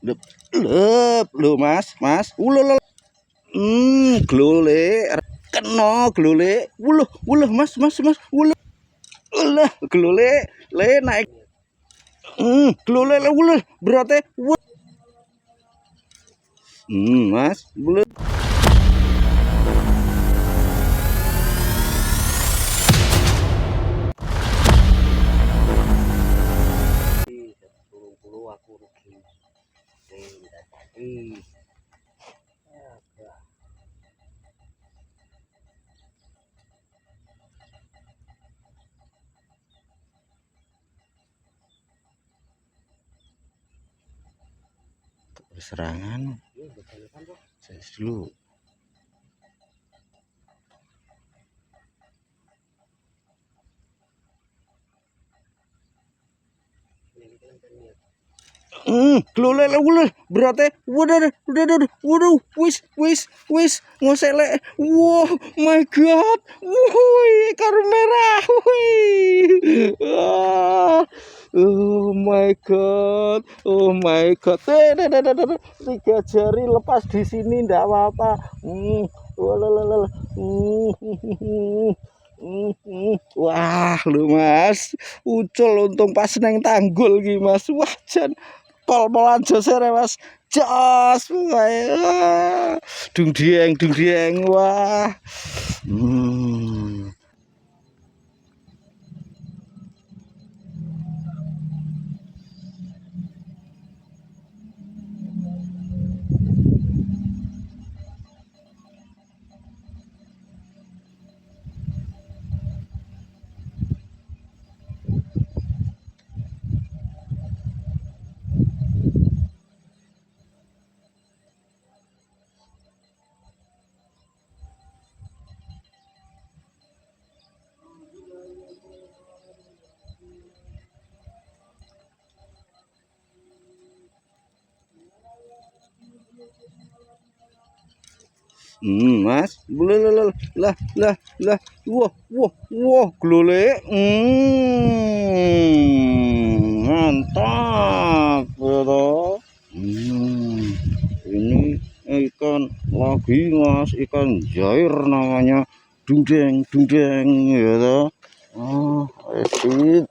Lep, lep, lho mas, ulul, glole, kena glole, wuluh, mas, wuluh, ulah, glole, le naik, glole, le wuluh, berarti, mas, wuluh. Serangan saya dulu. Glole wuluh berarti waduh wis ngosele. Wow my god, wuih ikan merah, wuih. Oh my god, tiga jari lepas di sini ndak apa-apa. Wah lu mas, ucul untung pas neng tanggul ki mas. Wah jan pol-polan josere mas, jos wah dung dieng wah. Mas, lah, wah, glole, mantap, bro. Ini ikan lagi mas, ikan jair namanya, dundeng, ya toh. Sip.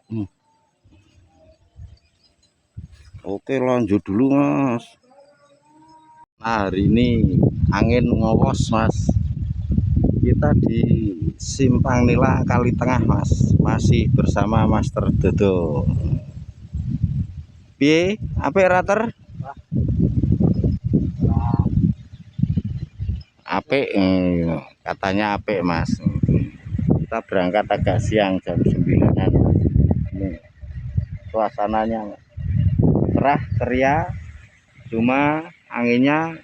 Oke, lanjut dulu mas. Nah, hari ini angin ngowos mas, kita di Simpang Nila Kali Tengah mas, masih bersama Master Dodo. Piye ape rater ape, katanya ape mas. Kita berangkat agak siang jam 9-an. Ini suasananya cerah ceria, cuma anginnya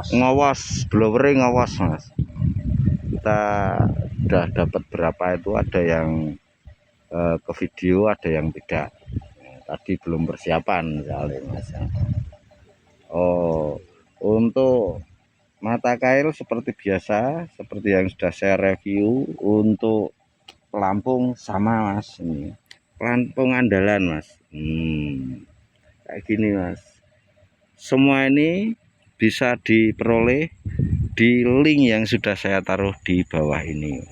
ngowos, blowering ngowos mas. Kita udah dapat berapa itu, ada yang ke video, ada yang tidak. Tadi belum persiapan soalnya mas. Oh, untuk mata kail seperti biasa, seperti yang sudah saya review. Untuk pelampung sama mas, ini pelampung andalan mas. Kayak gini mas. Semua ini bisa diperoleh di link yang sudah saya taruh di bawah ini.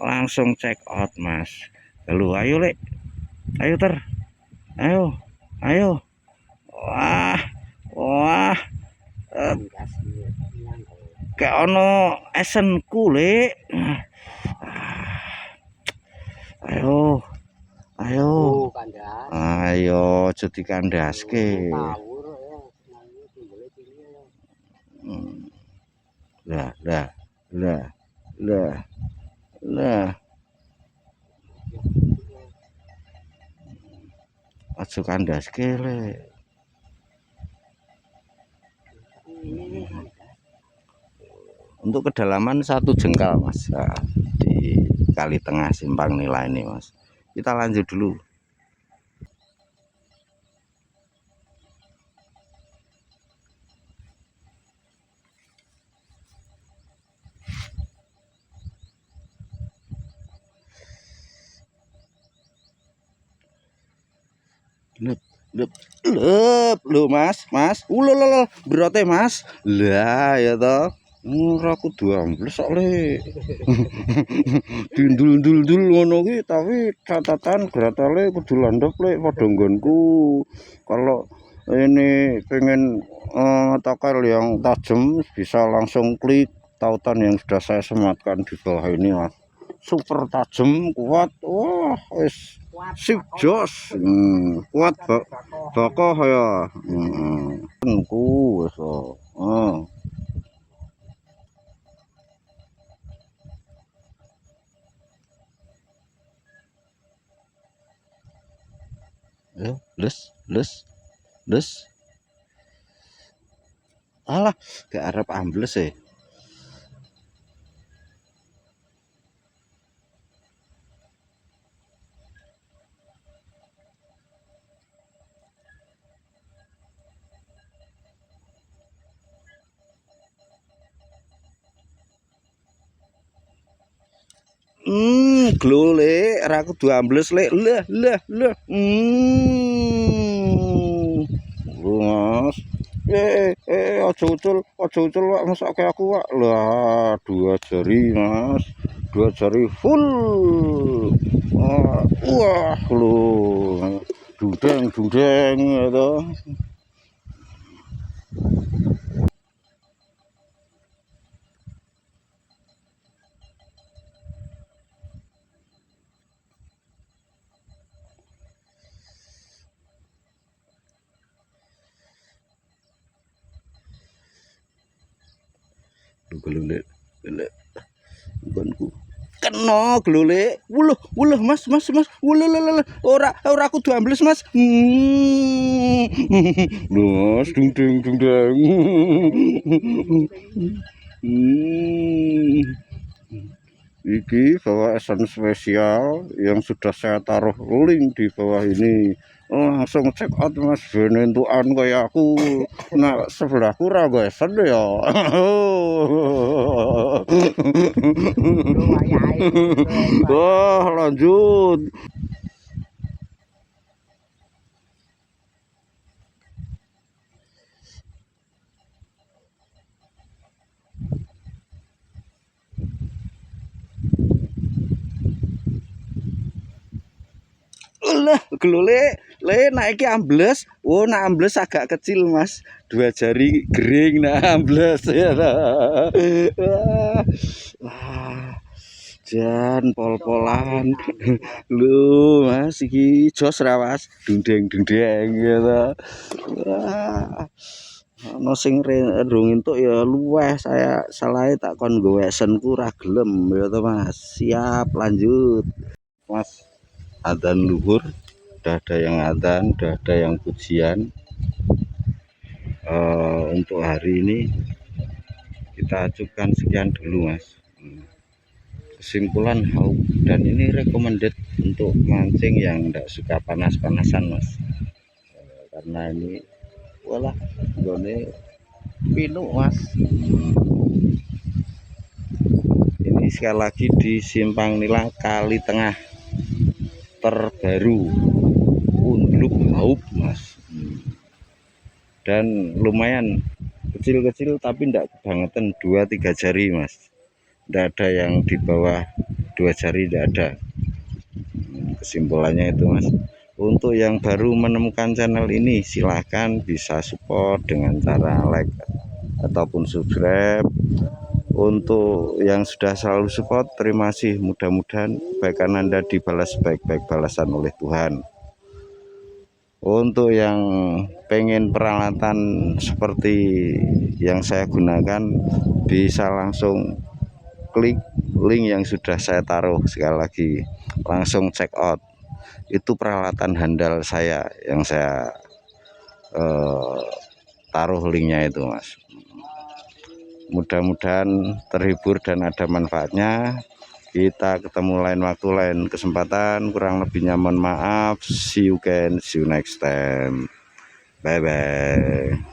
Langsung check out mas. Lalu ayo lek, ayo ter, ayo. Wah, kayak ono esenku lek. Ayo jadi kandaske. Lah. Aja kandaske lek. Untuk kedalaman 1 jengkal mas, nah, di Kali Tengah Simpang Nila ini mas. Kita lanjut dulu. Lep, lep, lho mas, ulul, berote mas, lah ya toh, ora kudu ambles kok le, dindul-dul ngono ki, tapi catatan gratale kudu landhep le padha nggonku. Kalau ini pengen tackle yang tajam bisa langsung klik tautan yang sudah saya sematkan di bawah ini mas. Super tajam, kuat, wah, wis sip jos, kuat bakoh ya, ku wis, ya, les, alah, gak arep ambles ya. Glole ora kudu ambles lek. Lah. Mas. Aja ucul Wak, mesake aku Wak. Lah, 2 jari, Mas. 2 jari full. Wah, lho. Dudeng ya toh. Glole. Nggonku. Kena glole. Wuluh Mas. Wuluh. Ora kudu ambles Mas. Mas, dungdeng. Iki bawa esen spesial yang sudah saya taruh link di bawah ini. Langsung check out Mas, benentukan kayak aku. Nah, sebelahku ra nggo esen ya. Wah, lanjut. Lah, glole, naiki ambles. Oh, nak ambles agak kecil, Mas. 2 jari gering nak ambles ya. Wah, jan pol-polan. Lho, Mas, iki jos ra, Mas. Dundeng ya ta. Wah. Ono sing rung entuk ya luweh, saya salahe tak kon nggo esenku ra gelem ya ta, Mas. Siap, lanjut. Mas. Adzan luhur, udah ada yang adzan, udah ada yang pujian. Untuk hari ini kita acukan sekian dulu Mas. Kesimpulan haup, dan ini recommended untuk mancing yang tidak suka panas-panasan Mas, karena ini walah gone pinu Mas. Ini sekali lagi di Simpang Nilang Kali Tengah terbaru Undluk haup Mas, dan lumayan kecil tapi tidak kebangetan, 2-3 jari Mas, tidak ada yang di bawah 2 jari, tidak ada. Kesimpulannya itu Mas. Untuk yang baru menemukan channel ini silahkan bisa support dengan cara like ataupun subscribe. Untuk yang sudah selalu support, terima kasih. Mudah-mudahan kebaikan Anda dibalas baik-baik balasan oleh Tuhan. Untuk yang pengen peralatan seperti yang saya gunakan, bisa langsung klik link yang sudah saya taruh. Sekali lagi, langsung check out. Itu peralatan handal saya yang saya taruh linknya itu Mas. Mudah-mudahan terhibur dan ada manfaatnya. Kita ketemu lain waktu, lain kesempatan. Kurang lebihnya mohon maaf. See you next time. Bye bye.